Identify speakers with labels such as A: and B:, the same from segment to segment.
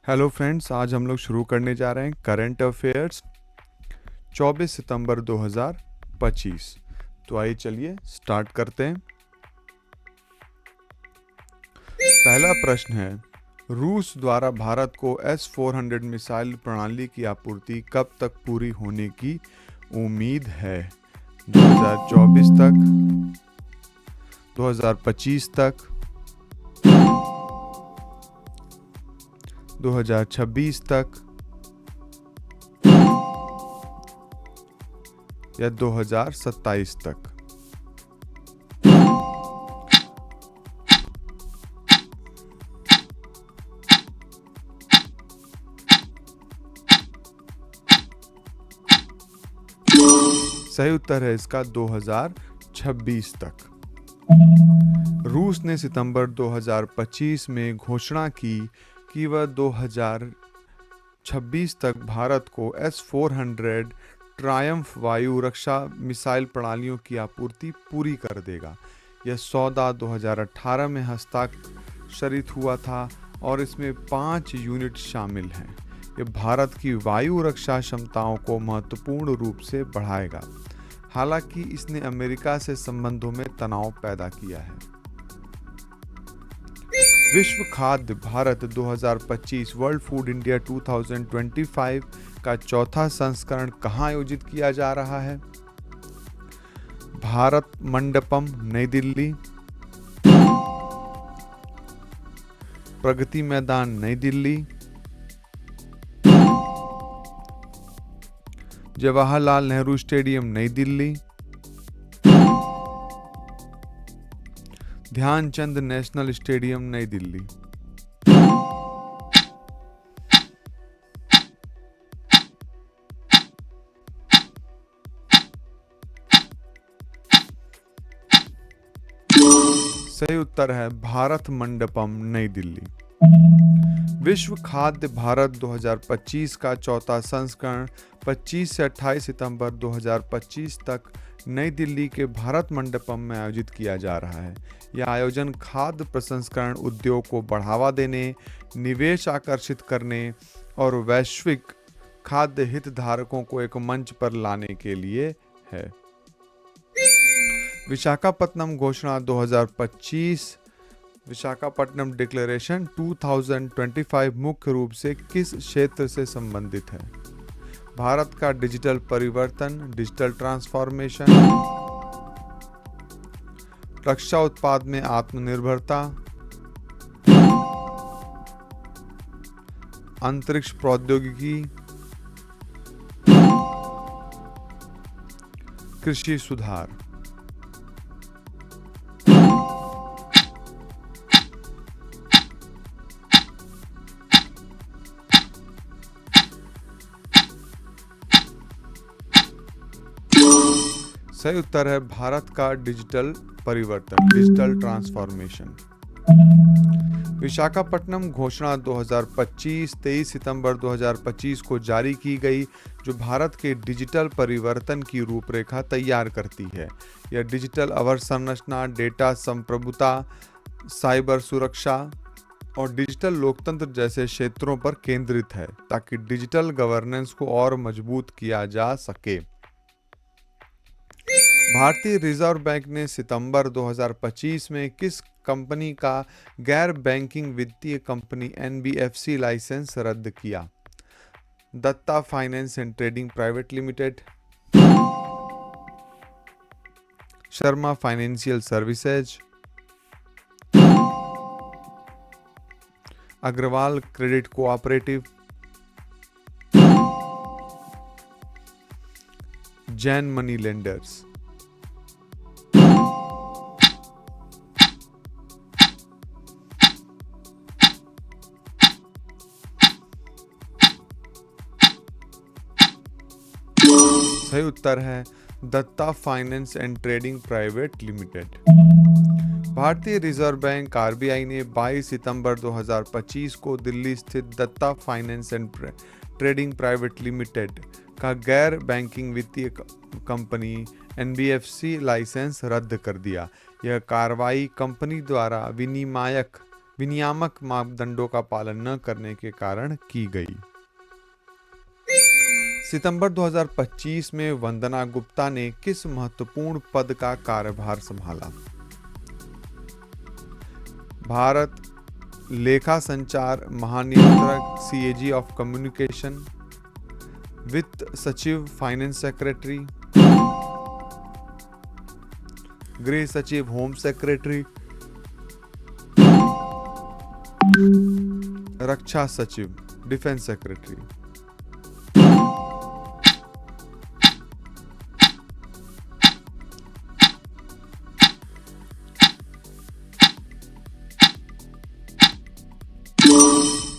A: Hello friends, आज हम लोग शुरू करने जा रहे हैं करंट अफेयर्स 24 सितंबर 2025। तो आइए चलिए स्टार्ट करते हैं। पहला प्रश्न है, रूस द्वारा भारत को S-400 मिसाइल प्रणाली की आपूर्ति कब तक पूरी होने की उम्मीद है? 2024 तक, 2025 तक, 2026 तक या 2027 तक? सही उत्तर है इसका 2026 तक। रूस ने सितंबर 2025 में घोषणा की कि वह 2026 तक भारत को S-400 ट्रायम्फ वायु रक्षा मिसाइल प्रणालियों की आपूर्ति पूरी कर देगा। यह सौदा 2018 में हस्ताक्षरित हुआ था और इसमें 5 यूनिट शामिल हैं। यह भारत की वायु रक्षा क्षमताओं को महत्वपूर्ण रूप से बढ़ाएगा। हालांकि इसने अमेरिका से संबंधों में तनाव पैदा किया है। विश्व खाद्य भारत 2025 वर्ल्ड फूड इंडिया 2025 का चौथा संस्करण कहाँ आयोजित किया जा रहा है? भारत मंडपम, नई दिल्ली, प्रगति मैदान, नई दिल्ली, जवाहरलाल नेहरू स्टेडियम, नई दिल्ली, ध्यानचंद नेशनल स्टेडियम, नई दिल्ली। सही उत्तर है भारत मंडपम, नई दिल्ली। विश्व खाद्य भारत 2025 का चौथा संस्करण 25 से 28 सितंबर 2025 तक नई दिल्ली के भारत मंडपम में आयोजित किया जा रहा है। यह आयोजन खाद्य प्रसंस्करण उद्योग को बढ़ावा देने, निवेश आकर्षित करने और वैश्विक खाद्य हितधारकों को एक मंच पर लाने के लिए है। विशाखापत्तनम घोषणा 2025 विशाखापट्टनम डिक्लेरेशन 2025 मुख्य रूप से किस क्षेत्र से संबंधित है? भारत का डिजिटल परिवर्तन, डिजिटल ट्रांसफॉर्मेशन, रक्षा उत्पाद में आत्मनिर्भरता, अंतरिक्ष प्रौद्योगिकी, कृषि सुधार। सही उत्तर है भारत का डिजिटल परिवर्तन, डिजिटल ट्रांसफॉर्मेशन। विशाखापट्टनम घोषणा 2025 23 सितंबर 2025 को जारी की गई, जो भारत के डिजिटल परिवर्तन की रूपरेखा तैयार करती है। यह डिजिटल अवसंरचना, डेटा संप्रभुता, साइबर सुरक्षा और डिजिटल लोकतंत्र जैसे क्षेत्रों पर केंद्रित है, ताकि डिजिटल गवर्नेंस को और मजबूत किया जा सके। भारतीय रिजर्व बैंक ने सितंबर 2025 में किस कंपनी का गैर बैंकिंग वित्तीय कंपनी NBFC लाइसेंस रद्द किया? Datta finance and trading private limited, Sharma financial services, Agarwal credit cooperative, Jain money lenders. सही उत्तर है Datta finance and trading private limited. भारतीय रिजर्व बैंक RBI ने 22 सितंबर 2025 को दिल्ली स्थित Datta finance and trading private limited का गैर बैंकिंग वित्तीय कंपनी NBFC लाइसेंस रद्द कर दिया। यह कार्रवाई कंपनी द्वारा विनियामक विनियामक मापदंडों का पालन न करने के कारण की गई। सितंबर 2025 में वंदना गुप्ता ने किस महत्वपूर्ण पद का कार्यभार संभाला? भारत लेखा संचार महानियंत्रक सीएजी ऑफ कम्युनिकेशन, वित्त सचिव फाइनेंस सेक्रेटरी, गृह सचिव होम सेक्रेटरी, रक्षा सचिव डिफेंस सेक्रेटरी।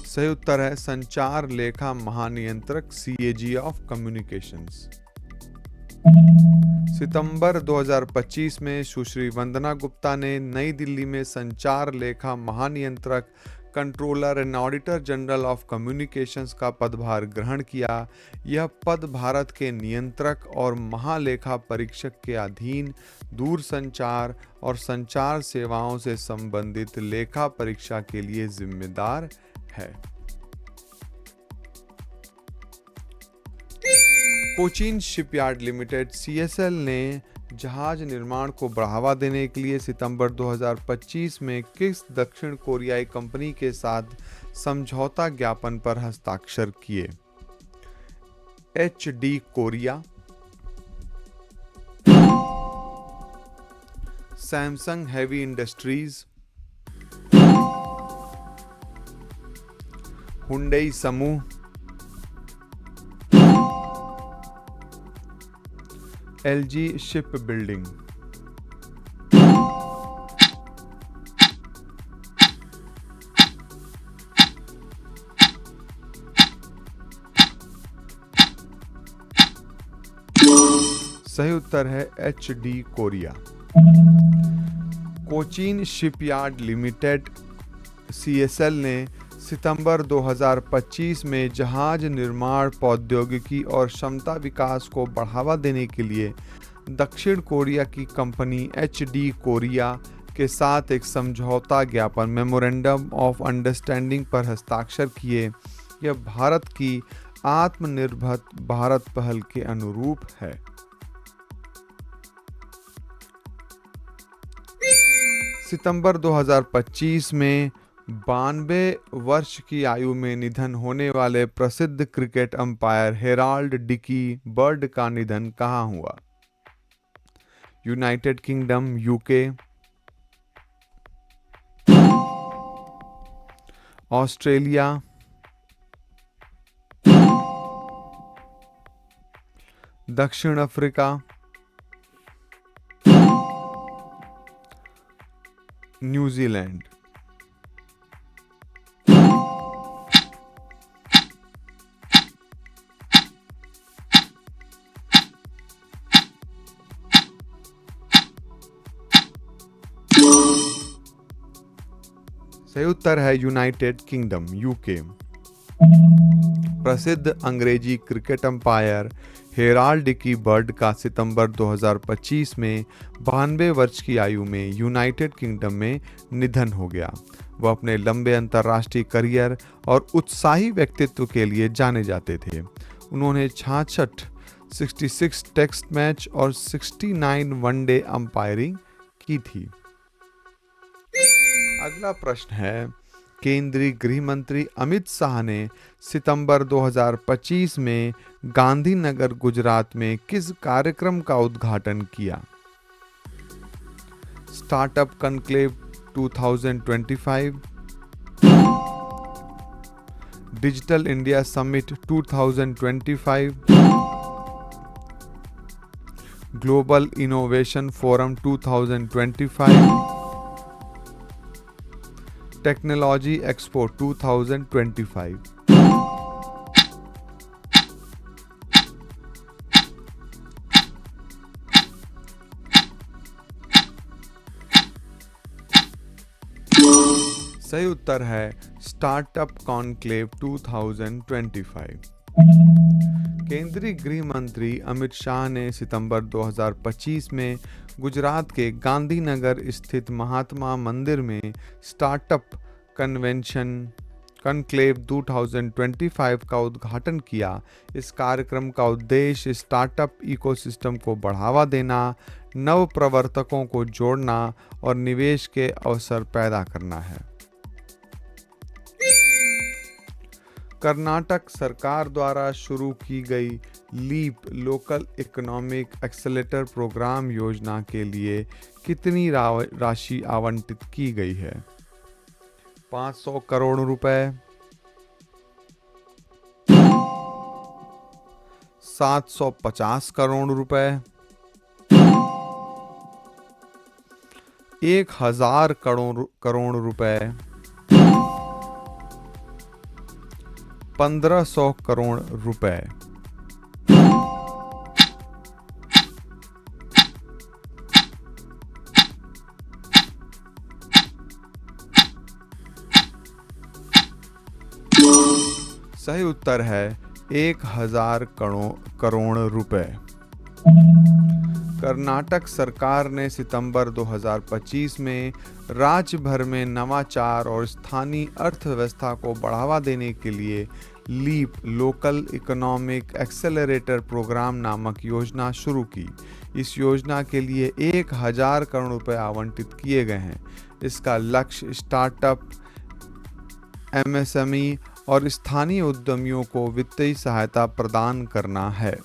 A: सही उत्तर है संचार लेखा महानियंत्रक सीएजी ऑफ कम्युनिकेशंस। सितंबर 2025 में सुश्री वंदना गुप्ता ने नई दिल्ली में संचार लेखा महानियंत्रक controller and auditor general of communications का पदभार ग्रहण किया। यह पद भारत के नियंत्रक और महालेखा परीक्षक के अधीन दूरसंचार और संचार सेवाओं से संबंधित लेखा परीक्षा के लिए जिम्मेदार है। कोचीन शिपयार्ड लिमिटेड सीएसएल ने जहाज निर्माण को बढ़ावा देने के लिए सितंबर 2025 में किस दक्षिण कोरियाई कंपनी के साथ समझौता ज्ञापन पर हस्ताक्षर किए? HD Korea, Samsung heavy industries, Hyundai समूह, एलजी शिप बिल्डिंग। सही उत्तर है HD Korea. Cochin shipyard limited CSL ने सितंबर 2025 में जहाज निर्माण प्रौद्योगिकी और क्षमता विकास को बढ़ावा देने के लिए दक्षिण कोरिया की कंपनी एचडी कोरिया के साथ एक समझौता ज्ञापन मेमोरेंडम ऑफ अंडरस्टैंडिंग पर हस्ताक्षर किए। यह भारत की आत्मनिर्भर भारत पहल के अनुरूप है। सितंबर 2025 में 92 वर्ष की आयु में निधन होने वाले प्रसिद्ध cricket umpire Herald Dickie Bird का निधन कहाँ हुआ? यूनाइटेड किंगडम, यूके, ऑस्ट्रेलिया, दक्षिण अफ्रीका, न्यूजीलैंड। सही उत्तर है यूनाइटेड किंगडम, यूके। प्रसिद्ध अंग्रेजी cricket umpire Herald Dickie Bird का सितंबर 2025 में 92 वर्ष की आयु में यूनाइटेड किंगडम में निधन हो गया। वह अपने लंबे अंतर्राष्ट्रीय करियर और उत्साही व्यक्तित्व के लिए जाने जाते थे। उन्होंने 66 टेस्ट मैच और 69 वनडे अंपायरिंग की थी। अगला प्रश्न है, केंद्रीय गृह मंत्री अमित शाह ने सितंबर 2025 में गांधीनगर, गुजरात में किस कार्यक्रम का उद्घाटन किया? Startup conclave 2025, digital India summit 2025, global innovation forum 2025, technology expo 2025। सही उत्तर है स्टार्टअप कॉन्क्लेव 2025। केंद्रीय गृह मंत्री अमित शाह ने सितंबर 2025 में गुजरात के गांधीनगर स्थित महात्मा मंदिर में स्टार्टअप कन्वेंशन कनक्लेव 2025 का उद्घाटन किया। इस कार्यक्रम का उद्देश्य स्टार्टअप इकोसिस्टम को बढ़ावा देना, नव प्रवर्तकों को जोड़ना और निवेश के अवसर पैदा करना है। कर्नाटक सरकार द्वारा शुरू की गई leap local economic accelerator programme योजना के लिए कितनी राशि आवंटित की गई है? 500 करोड़ रुपए, 750 करोड़ रुपए, 1000 करोड़ रुपए, 1500 करोड़ रुपए। सही उत्तर है 1000 करोड़ रुपए। कर्नाटक सरकार ने सितंबर 2025 में राज्य भर में नवाचार और स्थानीय अर्थव्यवस्था को बढ़ावा देने के लिए leap local economic accelerator programme नामक योजना शुरू की। इस योजना के लिए 1000 करोड़ रुपए आवंटित किए गए हैं। इसका लक्ष्य स्टार्टअप, एमएसएमई और स्थानीय उद्यमियों को वित्तीय सहायता प्रदान करना है।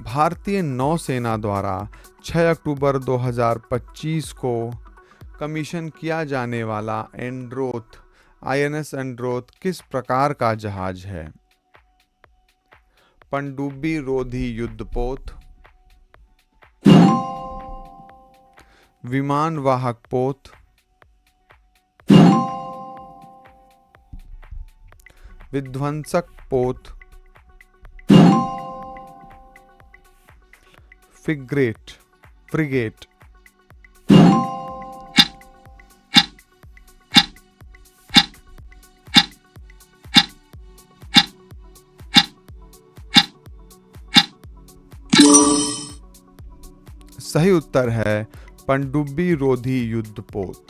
A: भारतीय नौसेना द्वारा 6 अक्टूबर 2025 को कमीशन किया जाने वाला एंड्रोथ आईएनएस एंड्रोथ किस प्रकार का जहाज है? पनडुब्बी रोधी युद्धपोत, विमान वाहक पोत, विध्वंसक पोत, फ्रिगेट। सही उत्तर है पनडुब्बी रोधी युद्धपोत।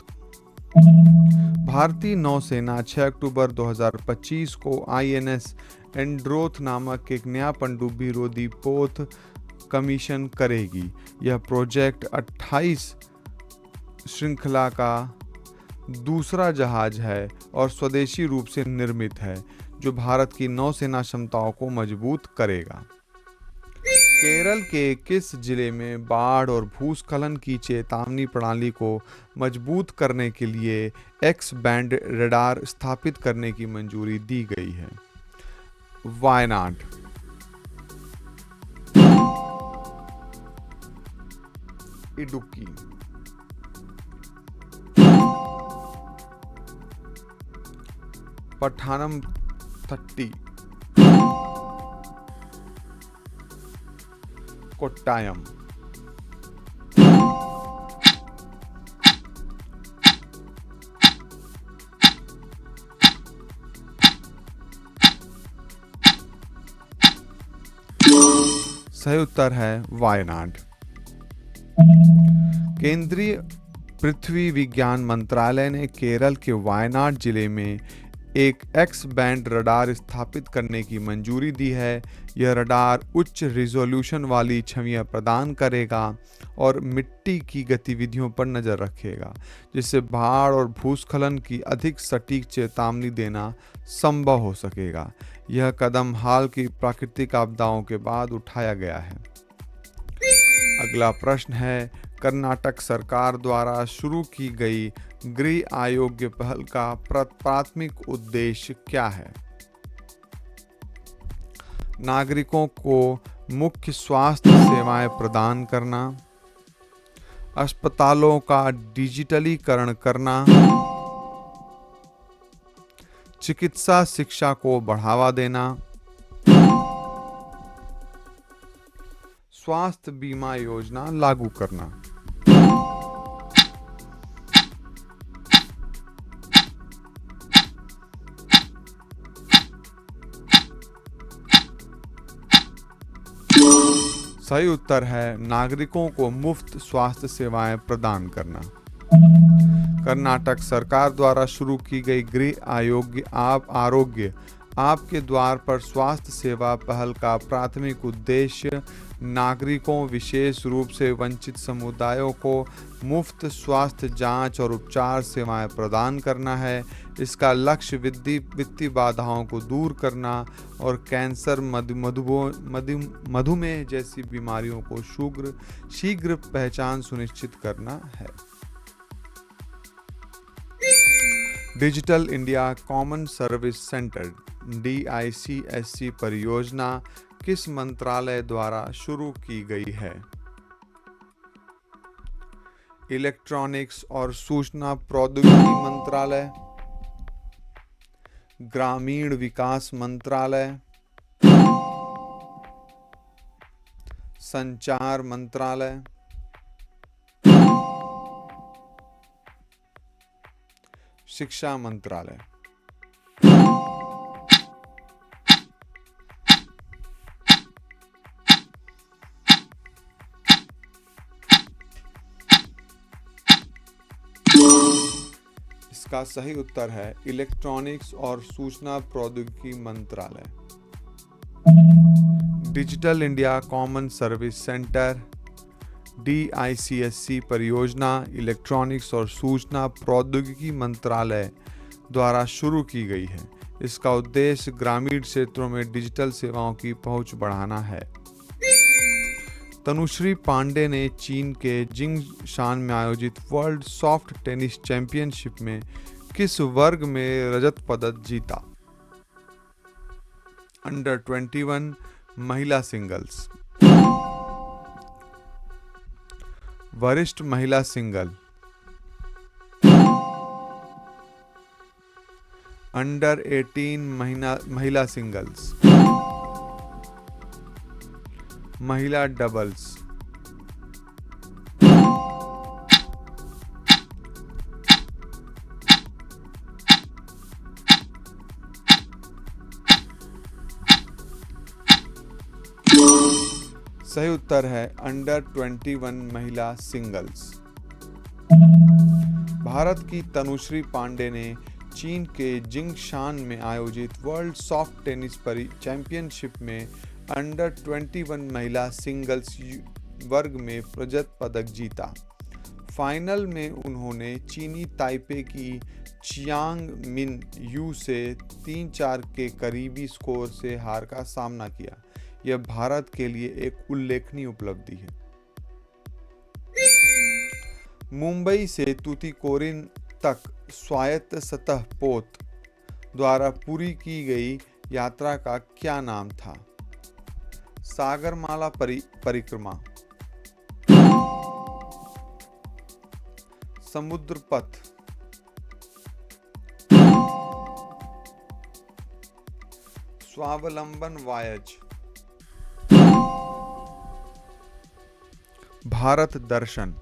A: भारतीय नौसेना 6 अक्टूबर 2025 को आईएनएस एंड्रोथ नामक एक नया पनडुब्बी रोधी पोत कमीशन करेगी। यह प्रोजेक्ट 28 श्रृंखला का दूसरा जहाज है और स्वदेशी रूप से निर्मित है, जो भारत की नौसेना क्षमताओं को मजबूत करेगा। केरल के किस जिले में बाढ़ और भूस्खलन की चेतावनी प्रणाली को मजबूत करने के लिए एक्स बैंड रडार स्थापित करने की मंजूरी दी गई है? वायनाड। इडुक्की। पठानमथिट्टी। कोट्टायम। सही उत्तर है वायनाड। केंद्रीय पृथ्वी विज्ञान मंत्रालय ने केरल के वायनाड जिले में एक एक्स बैंड रडार स्थापित करने की मंजूरी दी है। यह रडार उच्च रिजोल्यूशन वाली छवियां प्रदान करेगा और मिट्टी की गतिविधियों पर नज़र रखेगा, जिससे बाढ़ और भूस्खलन की अधिक सटीक चेतावनी देना संभव हो सकेगा। यह कदम हाल की प्राकृतिक आपदाओं के बाद उठाया गया है। अगला प्रश्न है, कर्नाटक सरकार द्वारा शुरू की गई गृह आयोग्य पहल का प्राथमिक उद्देश्य क्या है? नागरिकों को मुख्य स्वास्थ्य सेवाएं प्रदान करना, अस्पतालों का डिजिटलीकरण करना, चिकित्सा शिक्षा को बढ़ावा देना, स्वास्थ्य बीमा योजना लागू करना। सही उत्तर है नागरिकों को मुफ्त स्वास्थ्य सेवाएं प्रदान करना। कर्नाटक सरकार द्वारा शुरू की गई गृह आरोग्य आपके द्वार पर स्वास्थ्य सेवा पहल का प्राथमिक उद्देश्य नागरिकों, विशेष रूप से वंचित समुदायों को मुफ्त स्वास्थ्य जांच और उपचार सेवाएं प्रदान करना है। इसका लक्ष्य वित्तीय बाधाओं को दूर करना और कैंसर, मधुमेह जैसी बीमारियों को शीघ्र पहचान सुनिश्चित करना है। Digital India common service centre DICSC परियोजना किस मंत्रालय द्वारा शुरू की गई है? इलेक्ट्रॉनिक्स और सूचना प्रौद्योगिकी मंत्रालय, ग्रामीण विकास मंत्रालय, संचार मंत्रालय, शिक्षा मंत्रालय। इसका सही उत्तर है इलेक्ट्रॉनिक्स और सूचना प्रौद्योगिकी मंत्रालय। Digital India common service centre DICSC परियोजना इलेक्ट्रॉनिक्स और सूचना प्रौद्योगिकी मंत्रालय द्वारा शुरू की गई है। इसका उद्देश्य ग्रामीण क्षेत्रों में डिजिटल सेवाओं की पहुंच बढ़ाना है। तनुश्री पांडे ने चीन के जिंगशान में आयोजित वर्ल्ड सॉफ्ट टेनिस चैंपियनशिप में किस वर्ग में रजत पदक जीता? अंडर 21 महिला सिंगल्स, वरिष्ठ महिला सिंगल, अंडर 18 महिला सिंगल्स, महिला डबल्स। सही उत्तर है अंडर 21 महिला सिंगल्स। भारत की तनुश्री पांडे ने चीन के जिंगशान में आयोजित वर्ल्ड सॉफ्ट टेनिस चैंपियनशिप में अंडर 21 महिला सिंगल्स वर्ग में रजत पदक जीता। फाइनल में उन्होंने चीनी ताइपे की चियांग मिन यू से 3-4 के करीबी स्कोर से हार का सामना किया। यह भारत के लिए एक उल्लेखनीय उपलब्धि है। मुंबई से तूतीकोरिन तक स्वायत्त सतह पोत द्वारा पूरी की गई यात्रा का क्या नाम था? सागरमाला परिक्रमा, समुद्र पथ, स्वावलंबन वायज, भारत दर्शन।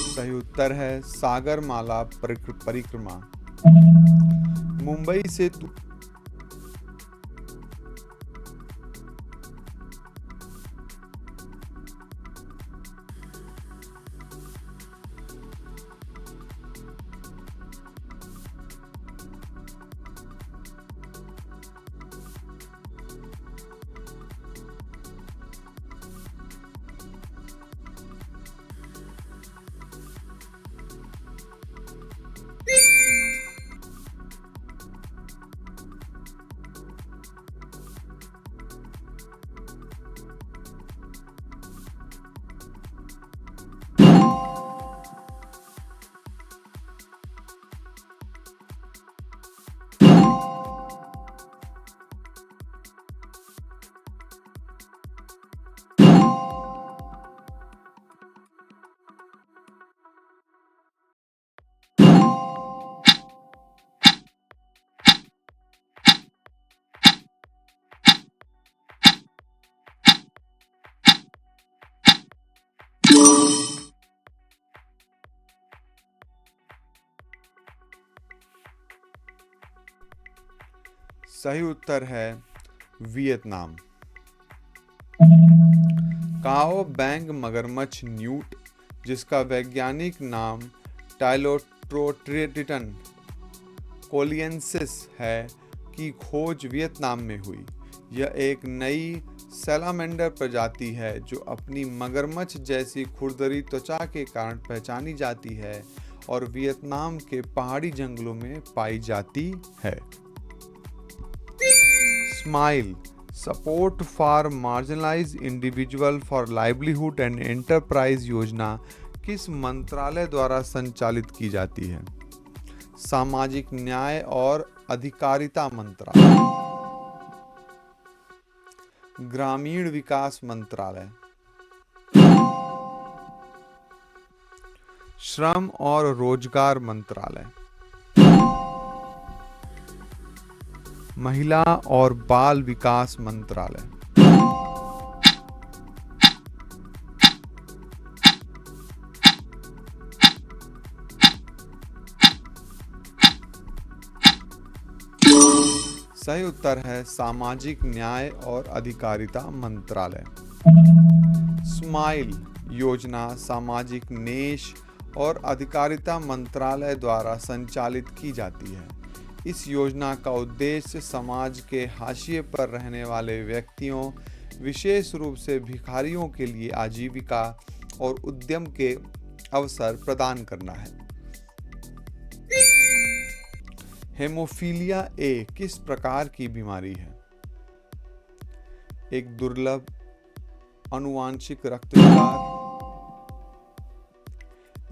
A: सही उत्तर है सागरमाला परिक्रमा। मुंबई से सही उत्तर है वियतनाम। काओ बैंग मगरमच्छ न्यूट, जिसका वैज्ञानिक नाम टाइलोट्रोटिटन कोलियंसिस है, की खोज वियतनाम में हुई। यह एक नई सैलामेंडर प्रजाति है जो अपनी मगरमच्छ जैसी खुरदरी त्वचा के कारण पहचानी जाती है और वियतनाम के पहाड़ी जंगलों में पाई जाती है। Smile support for marginalised individual for livelihood and enterprise योजना किस मंत्रालय द्वारा संचालित की जाती है? सामाजिक न्याय और अधिकारिता मंत्रालय, ग्रामीण विकास मंत्रालय, श्रम और रोजगार मंत्रालय, महिला और बाल विकास मंत्रालय। सही उत्तर है सामाजिक न्याय और अधिकारिता मंत्रालय। स्माइल योजना सामाजिक न्याय और अधिकारिता मंत्रालय द्वारा संचालित की जाती है। इस योजना का उद्देश्य समाज के हाशिए पर रहने वाले व्यक्तियों, विशेष रूप से भिखारियों के लिए आजीविका और उद्यम के अवसर प्रदान करना है। हेमोफीलिया ए किस प्रकार की बीमारी है? एक दुर्लभ आनुवांशिक रक्त विकार,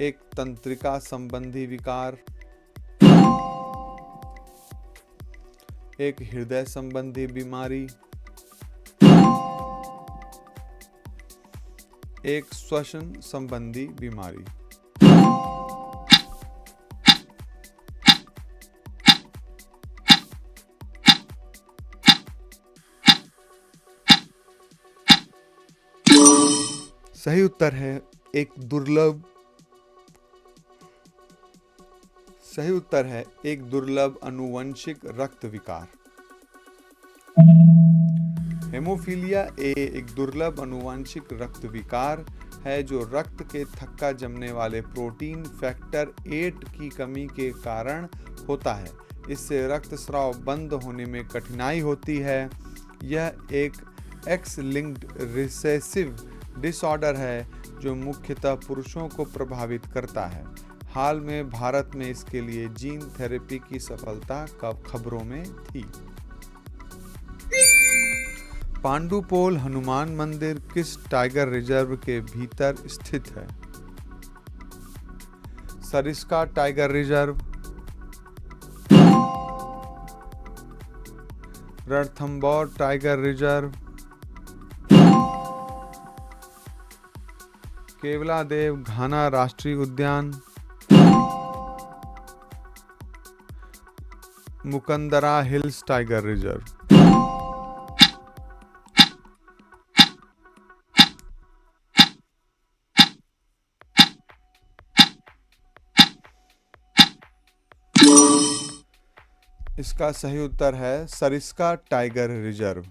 A: एक तंत्रिका संबंधी विकार, एक हृदय संबंधी बीमारी, एक श्वसन संबंधी बीमारी। सही उत्तर है एक दुर्लभ आनुवंशिक रक्त विकार। हेमोफीलिया ए एक दुर्लभ आनुवंशिक रक्त विकार है जो रक्त के थक्का जमने वाले प्रोटीन फैक्टर 8 की कमी के कारण होता है। इससे रक्तस्राव बंद होने में कठिनाई होती है। यह एक एक्स लिंक्ड रिसेसिव डिसऑर्डर है जो मुख्यतः पुरुषों को प्रभावित करता है। हाल में भारत में इसके लिए जीन थेरेपी की सफलता खबरों में थी। पांडुपोल हनुमान मंदिर किस टाइगर रिजर्व के भीतर स्थित है? Sariska tiger reserve, Ranthambore tiger reserve, Keoladeo Ghana राष्ट्रीय उद्यान, मुकंदरा हिल्स टाइगर रिजर्व। इसका सही उत्तर है सरिस्का टाइगर रिजर्व।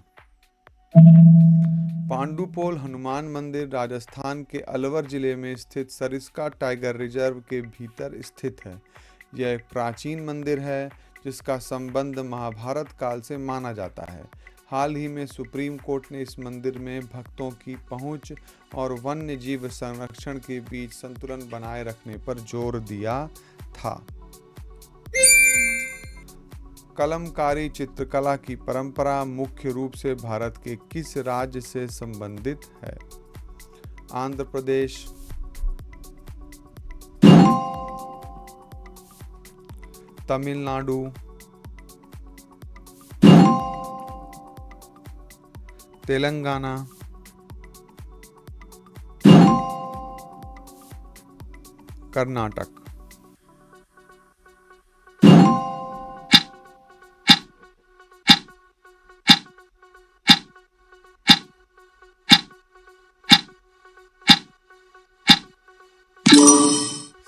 A: पांडुपोल हनुमान मंदिर राजस्थान के अलवर जिले में स्थित सरिस्का टाइगर रिजर्व के भीतर स्थित है। यह एक प्राचीन मंदिर है जिसका संबंध महाभारत काल से माना जाता है। हाल ही में सुप्रीम कोर्ट ने इस मंदिर में भक्तों की पहुंच और वन्य जीव संरक्षण के बीच संतुलन बनाए रखने पर जोर दिया था। कलमकारी चित्रकला की परंपरा मुख्य रूप से भारत के किस राज्य से संबंधित है? आंध्र प्रदेश, तमिलनाडु, तेलंगाना, कर्नाटक।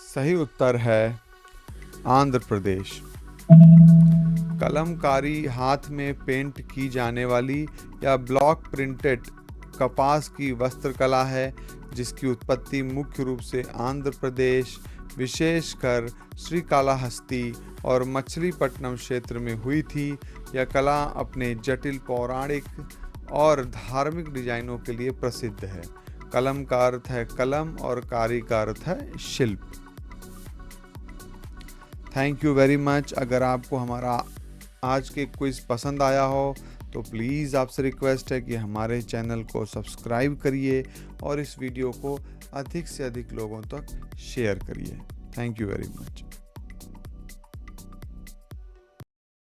A: सही उत्तर है आंध्र प्रदेश। कलमकारी हाथ में पेंट की जाने वाली या ब्लॉक प्रिंटेड कपास की वस्त्रकला है, जिसकी उत्पत्ति मुख्य रूप से आंध्र प्रदेश, विशेषकर श्रीकालाहस्ती और मछलीपट्टनम क्षेत्र में हुई थी। यह कला अपने जटिल पौराणिक और धार्मिक डिजाइनों के लिए प्रसिद्ध है। कलम का अर्थ है कलम और कारी का अर्थ है शिल्प। Thank you very much. अगर आपको हमारा आज के क्विज पसंद आया हो तो प्लीज़ आपसे रिक्वेस्ट है कि हमारे चैनल को सब्सक्राइब करिए और इस वीडियो को अधिक से अधिक लोगों तक शेयर करिए। Thank you very much.